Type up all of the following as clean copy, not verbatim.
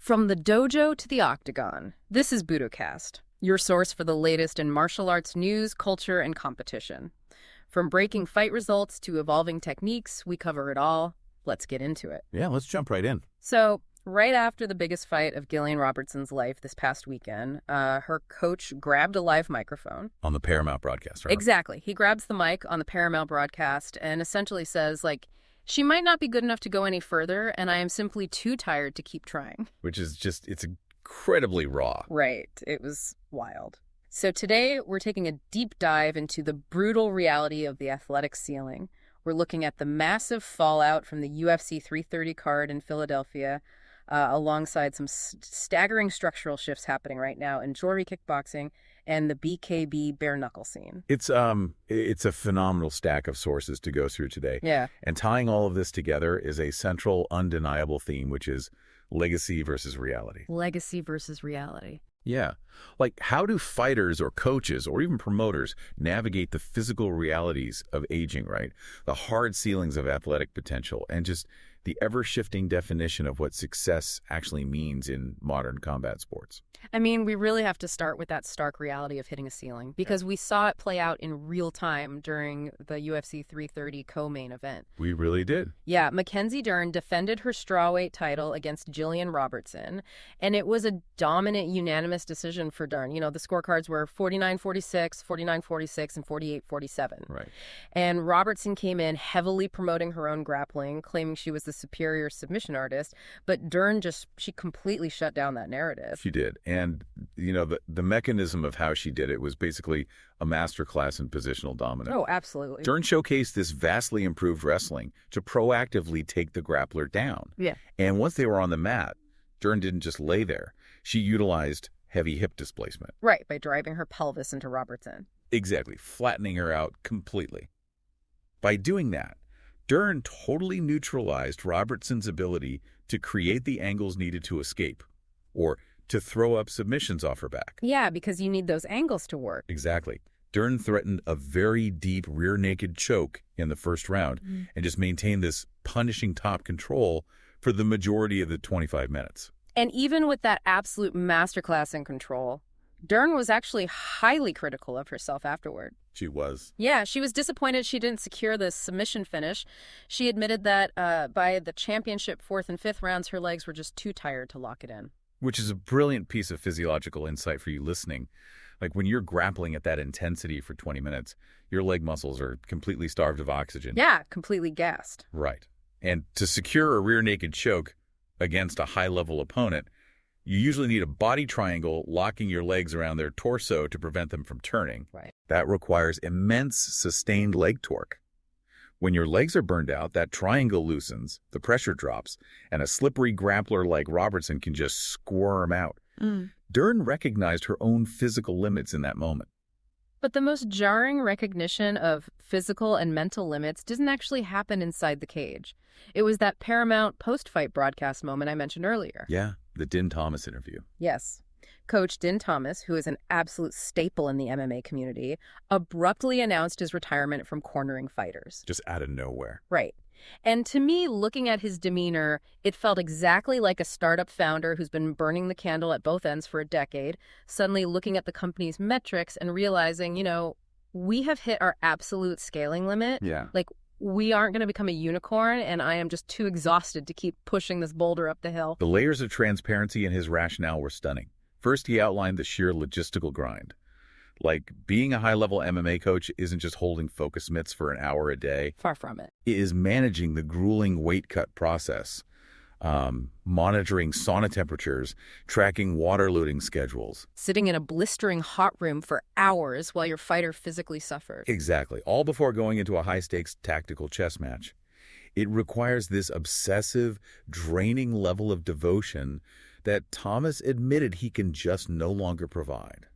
From the dojo to the octagon, this is Budocast, your source for the latest in martial arts news, culture, and competition. From breaking fight results to evolving techniques, we cover it all. Let's get into it. Yeah, let's jump right in. So, right after the biggest fight of Gillian Robertson's life this past weekend, her coach grabbed a live microphone. On the Paramount broadcast, right? Exactly. He grabs the mic on the Paramount broadcast and essentially says, she might not be good enough to go any further, and I am simply too tired to keep trying. Which is just, it's incredibly raw. Right. It was wild. So today, we're taking a deep dive into the brutal reality of the athletic ceiling. We're looking at the massive fallout from the UFC 330 card in Philadelphia, alongside some staggering structural shifts happening right now in jewelry kickboxing and the BKB bare knuckle scene. It's a phenomenal stack of sources to go through today. Yeah. And tying all of this together is a central, undeniable theme, which is legacy versus reality. Legacy versus reality. Yeah. Like, how do fighters or coaches or even promoters navigate the physical realities of aging, right? The hard ceilings of athletic potential and just the ever-shifting definition of what success actually means in modern combat sports. I mean, we really have to start with that stark reality of hitting a ceiling because we saw it play out in real time during the UFC 330 co-main event. We really did. Yeah, Mackenzie Dern defended her strawweight title against Gillian Robertson, and it was a dominant, unanimous decision for Dern. You know, the scorecards were 49-46, 49-46, and 48-47. Right. And Robertson came in heavily promoting her own grappling, claiming she was the superior submission artist, but she completely shut down that narrative. She did. And, you know, the mechanism of how she did it was basically a masterclass in positional dominance. Oh, absolutely. Dern showcased this vastly improved wrestling to proactively take the grappler down. Yeah. And once they were on the mat, Dern didn't just lay there. She utilized heavy hip displacement. Right, by driving her pelvis into Robertson. Exactly, flattening her out completely. By doing that, Dern totally neutralized Robertson's ability to create the angles needed to escape, or to throw up submissions off her back. Yeah, because you need those angles to work. Exactly. Dern threatened a very deep rear naked choke in the first round and just maintained this punishing top control for the majority of the 25 minutes. And even with that absolute masterclass in control, Dern was actually highly critical of herself afterward. She was. Yeah, she was disappointed she didn't secure the submission finish. She admitted that by the championship 4th and 5th rounds, her legs were just too tired to lock it in. Which is a brilliant piece of physiological insight for you listening. Like, when you're grappling at that intensity for 20 minutes, your leg muscles are completely starved of oxygen. Yeah, completely gassed. Right. And to secure a rear naked choke against a high-level opponent, you usually need a body triangle locking your legs around their torso to prevent them from turning. Right. That requires immense sustained leg torque. When your legs are burned out, that triangle loosens, the pressure drops, and a slippery grappler like Robertson can just squirm out. Dern recognized her own physical limits in that moment. But the most jarring recognition of physical and mental limits didn't actually happen inside the cage. It was that Paramount post-fight broadcast moment I mentioned earlier. Yeah, the Din Thomas interview. Yes. Coach Din Thomas, who is an absolute staple in the MMA community, abruptly announced his retirement from cornering fighters. Just out of nowhere. Right. And to me, looking at his demeanor, it felt exactly like a startup founder who's been burning the candle at both ends for a decade, suddenly looking at the company's metrics and realizing, we have hit our absolute scaling limit. Yeah. We aren't going to become a unicorn, and I am just too exhausted to keep pushing this boulder up the hill. The layers of transparency in his rationale were stunning. First, he outlined the sheer logistical grind. Like, being a high-level MMA coach isn't just holding focus mitts for an hour a day. Far from it. It is managing the grueling weight cut process, monitoring sauna temperatures, tracking water loading schedules. Sitting in a blistering hot room for hours while your fighter physically suffered. Exactly, all before going into a high-stakes tactical chess match. It requires this obsessive, draining level of devotion that Thomas admitted he can just no longer provide.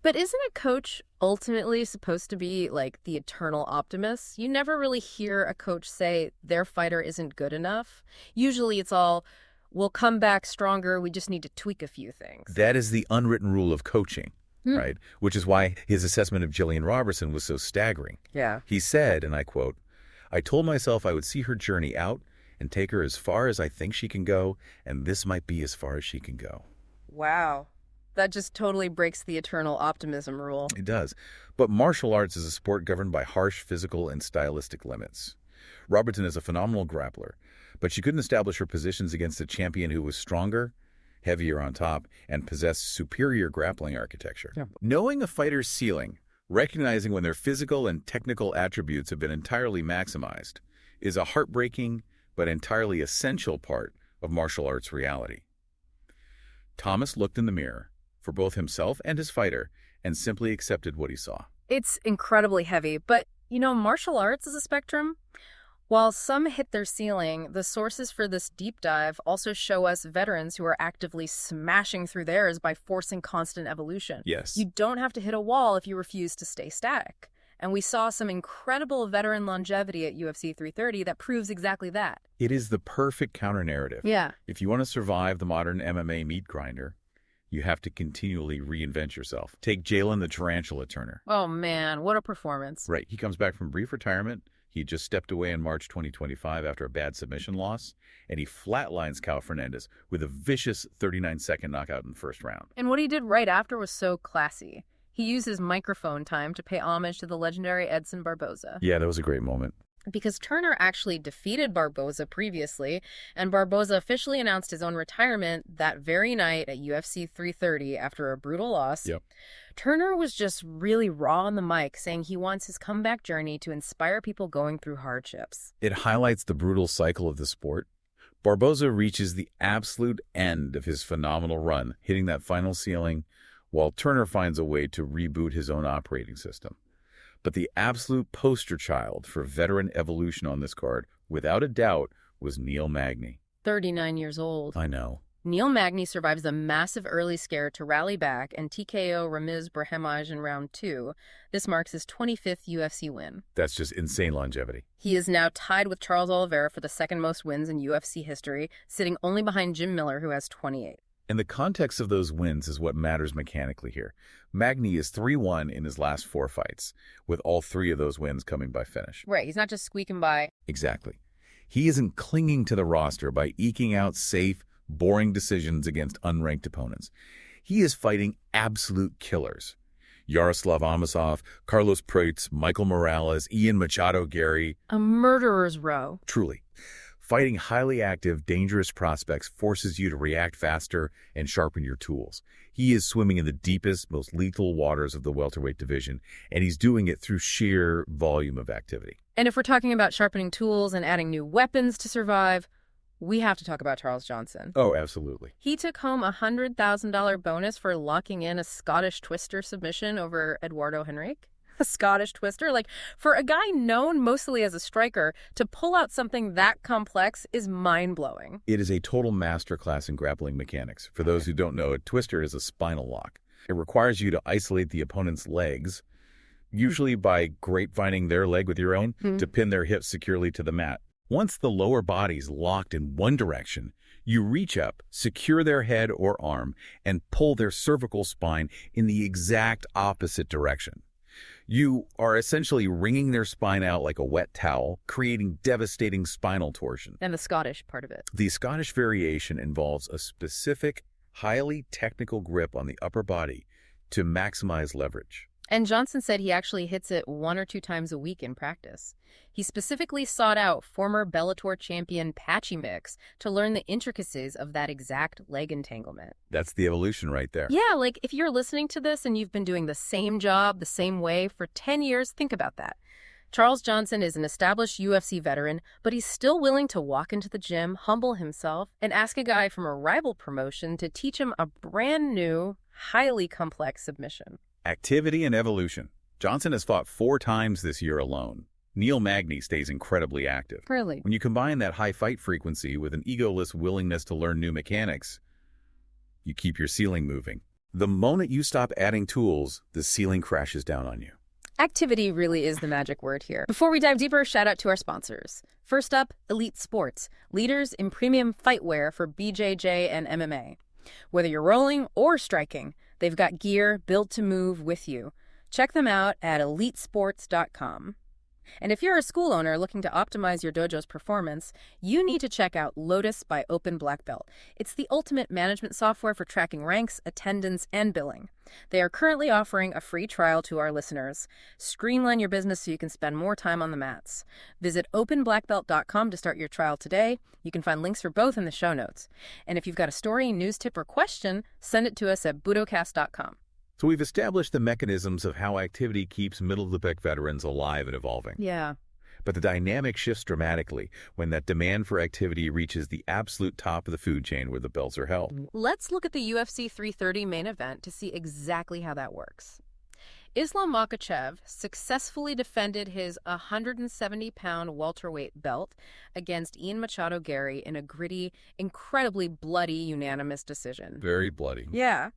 But isn't a coach ultimately supposed to be like the eternal optimist? You never really hear a coach say their fighter isn't good enough. Usually it's all, we'll come back stronger, we just need to tweak a few things. That is the unwritten rule of coaching, right? Which is why his assessment of Gillian Robertson was so staggering. Yeah. He said, and I quote, "I told myself I would see her journey out and take her as far as I think she can go, and this might be as far as she can go. Wow. That just totally breaks the eternal optimism rule. It does. But martial arts is a sport governed by harsh physical and stylistic limits. Robertson is a phenomenal grappler, but she couldn't establish her positions against a champion who was stronger, heavier on top, and possessed superior grappling architecture. Yeah. Knowing a fighter's ceiling, recognizing when their physical and technical attributes have been entirely maximized, is a heartbreaking but entirely essential part of martial arts reality. Thomas looked in the mirror, for both himself and his fighter, and simply accepted what he saw. It's incredibly heavy, but, martial arts is a spectrum. While some hit their ceiling, the sources for this deep dive also show us veterans who are actively smashing through theirs by forcing constant evolution. Yes. You don't have to hit a wall if you refuse to stay static. And we saw some incredible veteran longevity at UFC 330 that proves exactly that. It is the perfect counter-narrative. Yeah. If you want to survive the modern MMA meat grinder, you have to continually reinvent yourself. Take Jalen the Tarantula Turner. Oh, man, what a performance. Right. He comes back from brief retirement. He just stepped away in March 2025 after a bad submission loss, and he flatlines Cal Fernandez with a vicious 39-second knockout in the first round. And what he did right after was so classy. He used his microphone time to pay homage to the legendary Edson Barboza. Yeah, that was a great moment. Because Turner actually defeated Barboza previously, and Barboza officially announced his own retirement that very night at UFC 330 after a brutal loss. Yep. Turner was just really raw on the mic, saying he wants his comeback journey to inspire people going through hardships. It highlights the brutal cycle of the sport. Barboza reaches the absolute end of his phenomenal run, hitting that final ceiling, while Turner finds a way to reboot his own operating system. But the absolute poster child for veteran evolution on this card, without a doubt, was Neil Magny. 39 years old. I know. Neil Magny survives the massive early scare to rally back and TKO Ramiz Brahimaj in round 2. This marks his 25th UFC win. That's just insane longevity. He is now tied with Charles Oliveira for the second most wins in UFC history, sitting only behind Jim Miller, who has 28. And the context of those wins is what matters mechanically here. Magny is 3-1 in his last 4 fights, with all 3 of those wins coming by finish. Right, he's not just squeaking by. Exactly. He isn't clinging to the roster by eking out safe, boring decisions against unranked opponents. He is fighting absolute killers. Yaroslav Amosov, Carlos Prates, Michael Morales, Ian Machado Gary. A murderer's row. Truly. Fighting highly active, dangerous prospects forces you to react faster and sharpen your tools. He is swimming in the deepest, most lethal waters of the welterweight division, and he's doing it through sheer volume of activity. And if we're talking about sharpening tools and adding new weapons to survive, we have to talk about Charles Johnson. Oh, absolutely. He took home a $100,000 bonus for locking in a Scottish twister submission over Eduardo Henrique. A Scottish twister? Like, for a guy known mostly as a striker, to pull out something that complex is mind-blowing. It is a total masterclass in grappling mechanics. For those who don't know, a twister is a spinal lock. It requires you to isolate the opponent's legs, usually by grapevining their leg with your own, to pin their hips securely to the mat. Once the lower body's locked in one direction, you reach up, secure their head or arm, and pull their cervical spine in the exact opposite direction. You are essentially wringing their spine out like a wet towel, creating devastating spinal torsion. And the Scottish part of it. The Scottish variation involves a specific, highly technical grip on the upper body to maximize leverage. And Johnson said he actually hits it 1 or 2 times a week in practice. He specifically sought out former Bellator champion Patchy Mix to learn the intricacies of that exact leg entanglement. That's the evolution right there. Yeah, like if you're listening to this and you've been doing the same job the same way for 10 years, think about that. Charles Johnson is an established UFC veteran, but he's still willing to walk into the gym, humble himself, and ask a guy from a rival promotion to teach him a brand new, highly complex submission. Activity and evolution. Johnson has fought 4 times this year alone. Neil Magny stays incredibly active. Really? When you combine that high fight frequency with an egoless willingness to learn new mechanics, you keep your ceiling moving. The moment you stop adding tools, the ceiling crashes down on you. Activity really is the magic word here. Before we dive deeper, shout out to our sponsors. First up, Elite Sports, leaders in premium fightwear for BJJ and MMA. Whether you're rolling or striking, they've got gear built to move with you. Check them out at elitesports.com. And if you're a school owner looking to optimize your dojo's performance, you need to check out Lotus by Open Black Belt. It's the ultimate management software for tracking ranks, attendance, and billing. They are currently offering a free trial to our listeners. Streamline your business so you can spend more time on the mats. Visit openblackbelt.com to start your trial today. You can find links for both in the show notes. And if you've got a story, news tip, or question, send it to us at budocast.com. So we've established the mechanisms of how activity keeps middle-of-the-pack veterans alive and evolving. Yeah. But the dynamic shifts dramatically when that demand for activity reaches the absolute top of the food chain where the belts are held. Let's look at the UFC 330 main event to see exactly how that works. Islam Makhachev successfully defended his 170-pound welterweight belt against Ian Machado Gary in a gritty, incredibly bloody unanimous decision. Very bloody. Yeah.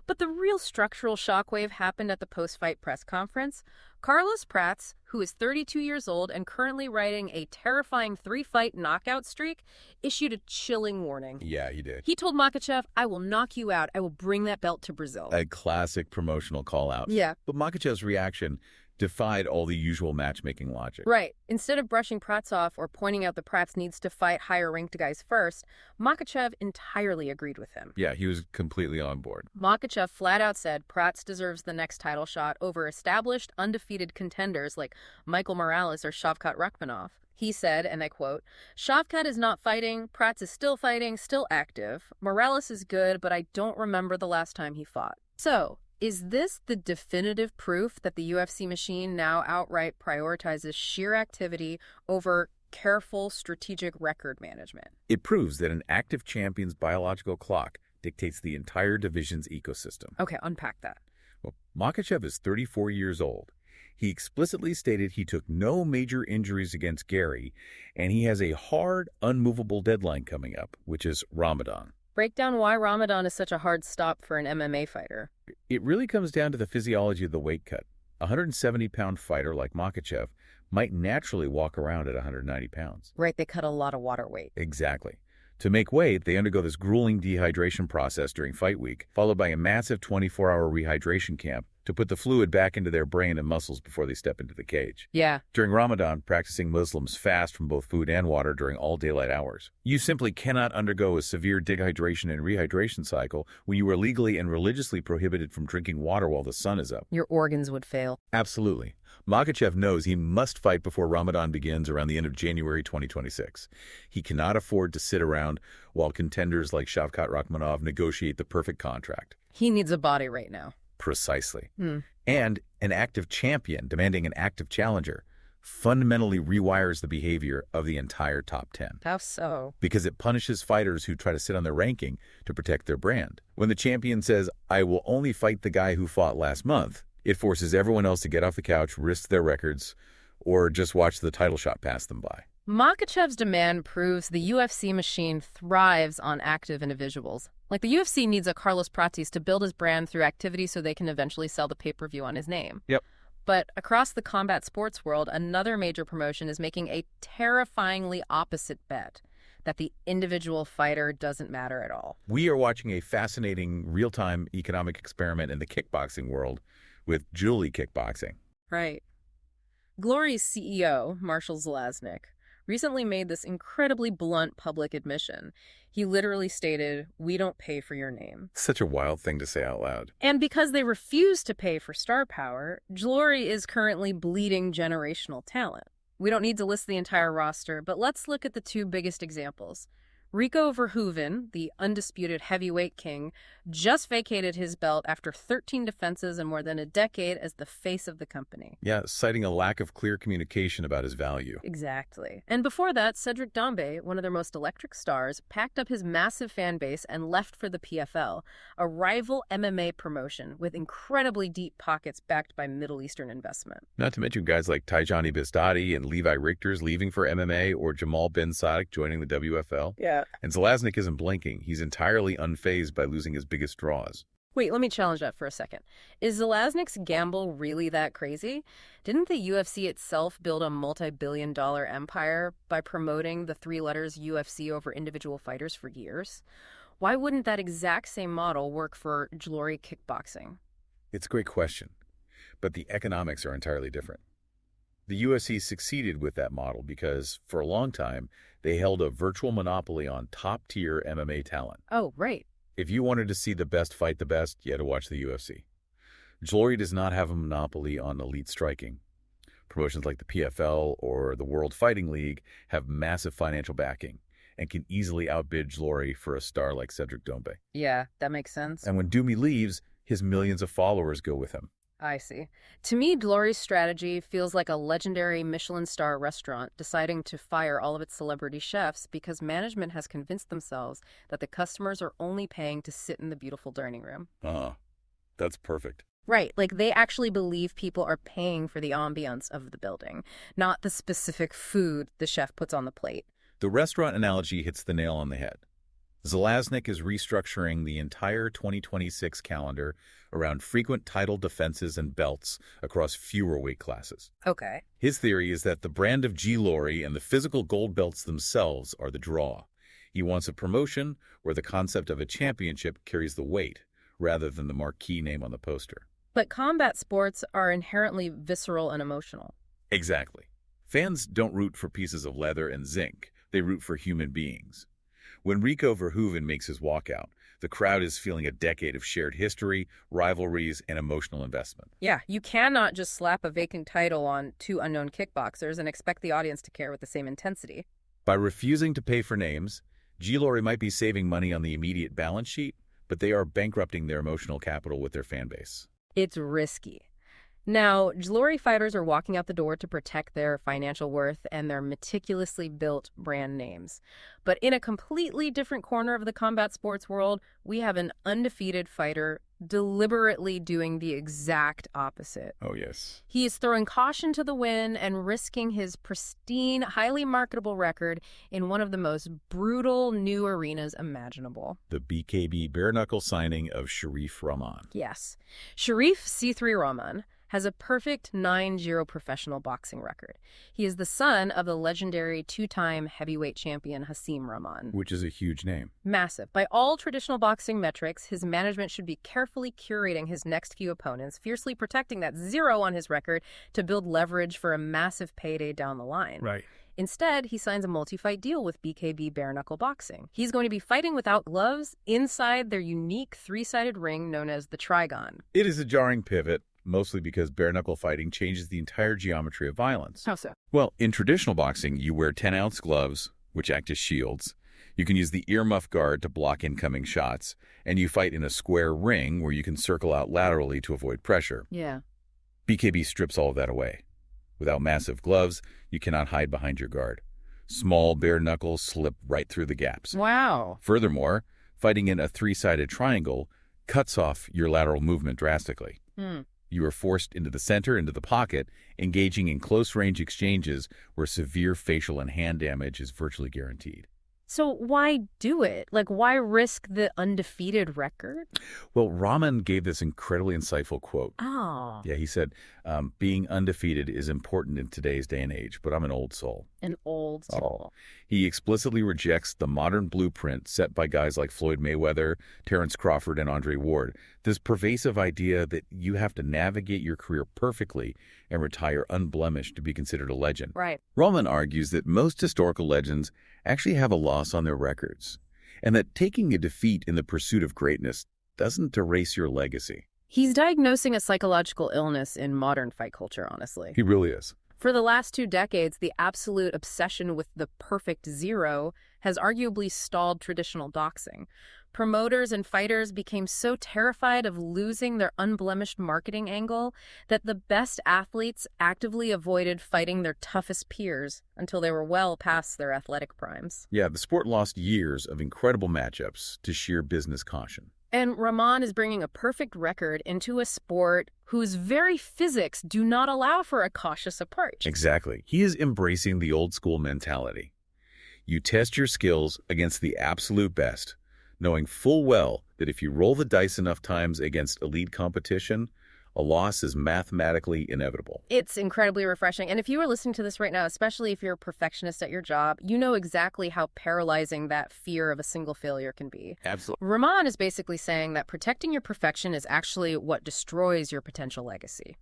But the real structural shockwave happened at the post-fight press conference. Carlos Prates, who is 32 years old and currently riding a terrifying 3-fight knockout streak, issued a chilling warning. Yeah, he did. He told Makhachev, "I will knock you out. I will bring that belt to Brazil." A classic promotional call-out. Yeah. But Makhachev's reaction defied all the usual matchmaking logic. Right. Instead of brushing Prates off or pointing out that Prates needs to fight higher-ranked guys first, Makhachev entirely agreed with him. Yeah, he was completely on board. Makhachev flat out said Prates deserves the next title shot over established, undefeated contenders like Michael Morales or Shavkat Rakhmonov. He said, and I quote, "Shavkat is not fighting, Prates is still fighting, still active. Morales is good, but I don't remember the last time he fought." So, is this the definitive proof that the UFC machine now outright prioritizes sheer activity over careful strategic record management? It proves that an active champion's biological clock dictates the entire division's ecosystem. Okay, unpack that. Well, Makhachev is 34 years old. He explicitly stated he took no major injuries against Gary, and he has a hard, unmovable deadline coming up, which is Ramadan. Break down why Ramadan is such a hard stop for an MMA fighter. It really comes down to the physiology of the weight cut. A 170-pound fighter like Makhachev might naturally walk around at 190 pounds. Right, they cut a lot of water weight. Exactly. To make weight, they undergo this grueling dehydration process during fight week, followed by a massive 24-hour rehydration camp to put the fluid back into their brain and muscles before they step into the cage. Yeah. During Ramadan, practicing Muslims fast from both food and water during all daylight hours. You simply cannot undergo a severe dehydration and rehydration cycle when you are legally and religiously prohibited from drinking water while the sun is up. Your organs would fail. Absolutely. Makhachev knows he must fight before Ramadan begins around the end of January 2026. He cannot afford to sit around while contenders like Shavkat Rakhmonov negotiate the perfect contract. He needs a body right now. Precisely. And an active champion demanding an active challenger fundamentally rewires the behavior of the entire top 10. How so? Because it punishes fighters who try to sit on their ranking to protect their brand. When the champion says, "I will only fight the guy who fought last month," it forces everyone else to get off the couch, risk their records, or just watch the title shot pass them by. Makhachev's demand proves the UFC machine thrives on active individuals. Like the UFC needs a Carlos Prates to build his brand through activity so they can eventually sell the pay-per-view on his name. Yep. But across the combat sports world, another major promotion is making a terrifyingly opposite bet, that the individual fighter doesn't matter at all. We are watching a fascinating real-time economic experiment in the kickboxing world with Julie Kickboxing. Right. Glory's CEO, Marshall Zelaznik, recently made this incredibly blunt public admission. He literally stated, "We don't pay for your name." Such a wild thing to say out loud. And because they refuse to pay for star power, Glory is currently bleeding generational talent. We don't need to list the entire roster, but let's look at the two biggest examples. Rico Verhoeven, the undisputed heavyweight king, just vacated his belt after 13 defenses and more than a decade as the face of the company. Yeah, citing a lack of clear communication about his value. Exactly. And before that, Cedric Dombé, one of their most electric stars, packed up his massive fan base and left for the PFL, a rival MMA promotion with incredibly deep pockets backed by Middle Eastern investment. Not to mention guys like Tijani Bistadi and Levi Richter's leaving for MMA, or Jamal Ben Sadek joining the WFL. Yeah. And Zelaznik isn't blinking. He's entirely unfazed by losing his biggest draws. Wait, let me challenge that for a second. Is Zelaznik's gamble really that crazy? Didn't the UFC itself build a multi-billion-dollar empire by promoting the three letters UFC over individual fighters for years? Why wouldn't that exact same model work for Glory Kickboxing? It's a great question, but the economics are entirely different. The UFC succeeded with that model because, for a long time, they held a virtual monopoly on top-tier MMA talent. Oh, right. If you wanted to see the best fight the best, you had to watch the UFC. Glory does not have a monopoly on elite striking. Promotions like the PFL or the World Fighting League have massive financial backing and can easily outbid Glory for a star like Cedric Doumbé. Yeah, that makes sense. And when Doumbé leaves, his millions of followers go with him. I see. To me, Glory's strategy feels like a legendary Michelin star restaurant deciding to fire all of its celebrity chefs because management has convinced themselves that the customers are only paying to sit in the beautiful dining room. That's perfect. Right, like they actually believe people are paying for the ambiance of the building, not the specific food the chef puts on the plate. The restaurant analogy hits the nail on the head. Zalaznick is restructuring the entire 2026 calendar around frequent title defenses and belts across fewer weight classes. Okay. His theory is that the brand of Glory and the physical gold belts themselves are the draw. He wants a promotion where the concept of a championship carries the weight, rather than the marquee name on the poster. But combat sports are inherently visceral and emotional. Exactly. Fans don't root for pieces of leather and zinc. They root for human beings. When Rico Verhoeven makes his walkout, the crowd is feeling a decade of shared history, rivalries, and emotional investment. Yeah, you cannot just slap a vacant title on two unknown kickboxers and expect the audience to care with the same intensity. By refusing to pay for names, Glory might be saving money on the immediate balance sheet, but they are bankrupting their emotional capital with their fan base. It's risky. Now, Glory fighters are walking out the door to protect their financial worth and their meticulously built brand names. But in a completely different corner of the combat sports world, we have an undefeated fighter deliberately doing the exact opposite. Oh, yes. He is throwing caution to the wind and risking his pristine, highly marketable record in one of the most brutal new arenas imaginable. The BKB bare-knuckle signing of Sharif Rahman. Yes. Sharif C3 Rahman has a perfect 9-0 professional boxing record. He is the son of the legendary two-time heavyweight champion Hasim Rahman. Which is a huge name. Massive. By all traditional boxing metrics, his management should be carefully curating his next few opponents, fiercely protecting that 0 on his record to build leverage for a massive payday down the line. Right. Instead, he signs a multi-fight deal with BKB bare-knuckle boxing. He's going to be fighting without gloves inside their unique 3-sided ring known as the Trigon. It is a jarring pivot, mostly because bare-knuckle fighting changes the entire geometry of violence. How so? Well, in traditional boxing, you wear 10-ounce gloves, which act as shields. You can use the earmuff guard to block incoming shots, and you fight in a square ring where you can circle out laterally to avoid pressure. Yeah. BKB strips all of that away. Without massive gloves, you cannot hide behind your guard. Small bare knuckles slip right through the gaps. Wow. Furthermore, fighting in a 3-sided triangle cuts off your lateral movement drastically. You are forced into the center, into the pocket, engaging in close-range exchanges where severe facial and hand damage is virtually guaranteed. So why do it? Like, why risk the undefeated record? Well, Rahman gave this incredibly insightful quote. Oh. Yeah, he said, being undefeated is important in today's day and age, but I'm an old soul. An old soul. He explicitly rejects the modern blueprint set by guys like Floyd Mayweather, Terrence Crawford, and Andre Ward. This pervasive idea that you have to navigate your career perfectly and retire unblemished to be considered a legend. Right. Rahman argues that most historical legends actually have a loss on their records, and that taking a defeat in the pursuit of greatness doesn't erase your legacy. He's diagnosing a psychological illness in modern fight culture, honestly. He really is. For the last 2 decades, the absolute obsession with the perfect 0 has arguably stalled traditional boxing. Promoters and fighters became so terrified of losing their unblemished marketing angle that the best athletes actively avoided fighting their toughest peers until they were well past their athletic primes. Yeah, the sport lost years of incredible matchups to sheer business caution. And Rahman is bringing a perfect record into a sport whose very physics do not allow for a cautious approach. Exactly. He is embracing the old school mentality. You test your skills against the absolute best, knowing full well that if you roll the dice enough times against elite competition, a loss is mathematically inevitable. It's incredibly refreshing. And if you are listening to this right now, especially if you're a perfectionist at your job, you know exactly how paralyzing that fear of a single failure can be. Absolutely. Rahman is basically saying that protecting your perfection is actually what destroys your potential legacy.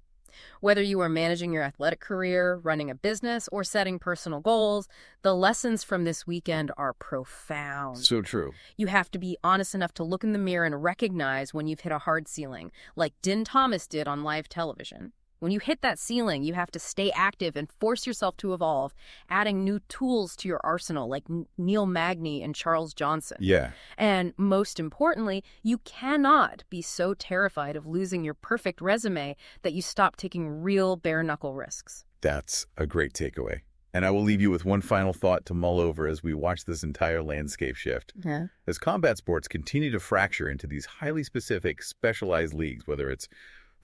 Whether you are managing your athletic career, running a business, or setting personal goals, the lessons from this weekend are profound. So true. You have to be honest enough to look in the mirror and recognize when you've hit a hard ceiling, like Din Thomas did on live television. When you hit that ceiling, you have to stay active and force yourself to evolve, adding new tools to your arsenal like Neil Magny and Charles Johnson. Yeah. And most importantly, you cannot be so terrified of losing your perfect resume that you stop taking real bare-knuckle risks. That's a great takeaway. And I will leave you with one final thought to mull over as we watch this entire landscape shift. Yeah. As combat sports continue to fracture into these highly specific, specialized leagues, whether it's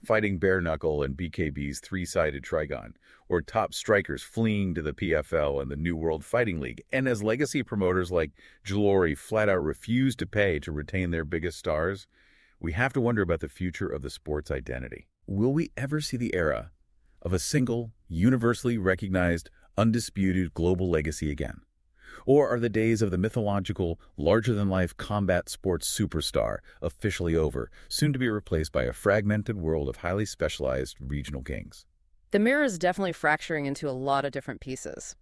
fighting bare knuckle and BKB's three-sided trigon, or top strikers fleeing to the PFL and the New World Fighting League, and as legacy promoters like Jalory flat out refuse to pay to retain their biggest stars, we have to wonder about the future of the sport's identity. Will we ever see the era of a single, universally recognized, undisputed global legacy again? Or are the days of the mythological, larger-than-life combat sports superstar officially over, soon to be replaced by a fragmented world of highly specialized regional kings? The mirror is definitely fracturing into a lot of different pieces.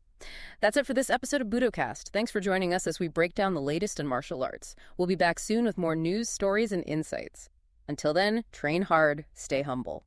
That's it for this episode of Budocast. Thanks for joining us as we break down the latest in martial arts. We'll be back soon with more news, stories, and insights. Until then, train hard, stay humble.